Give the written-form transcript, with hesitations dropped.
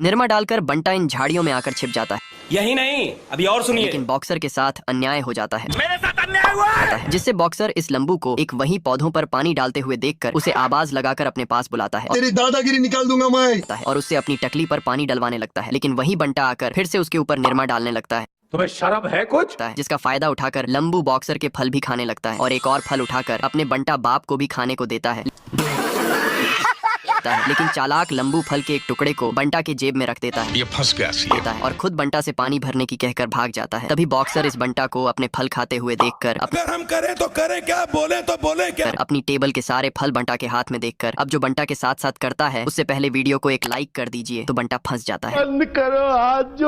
निरमा डालकर बंटा इन झाड़ियों में आकर छिप जाता है। यही नहीं, अभी और सुनिए। लेकिन बॉक्सर के साथ अन्याय हो जाता है, मेरे साथ अन्याय हुआ है। जिससे बॉक्सर इस लंबू को एक वही पौधों पर पानी डालते हुए देखकर उसे आवाज लगाकर अपने पास बुलाता है तेरी दादागिरी निकाल दूंगा मैं। और उससे अपनी टकली पर पानी डलवाने लगता है। लेकिन वही बंटा आकर फिर से उसके ऊपर निरमा डालने लगता है, तुम्हें शर्म है कुछ? जिसका फायदा उठाकर लंबू बॉक्सर के फल भी खाने लगता है और एक और फल उठाकर अपने बंटा बाप को भी खाने को देता है। लेकिन चालाक लंबू फल के एक टुकड़े को बंटा के जेब में रख देता है, ये फंस गया और खुद बंटा से पानी भरने की कहकर भाग जाता है। तभी बॉक्सर इस बंटा को अपने फल खाते हुए देखकर अगर हम करें तो करें क्या, बोले तो बोले क्या, अपनी टेबल के सारे फल बंटा के हाथ में देखकर अब जो बंटा के साथ साथ करता है उससे पहले वीडियो को एक लाइक कर दीजिए तो बंटा फंस जाता है। बंद करो हाथ जो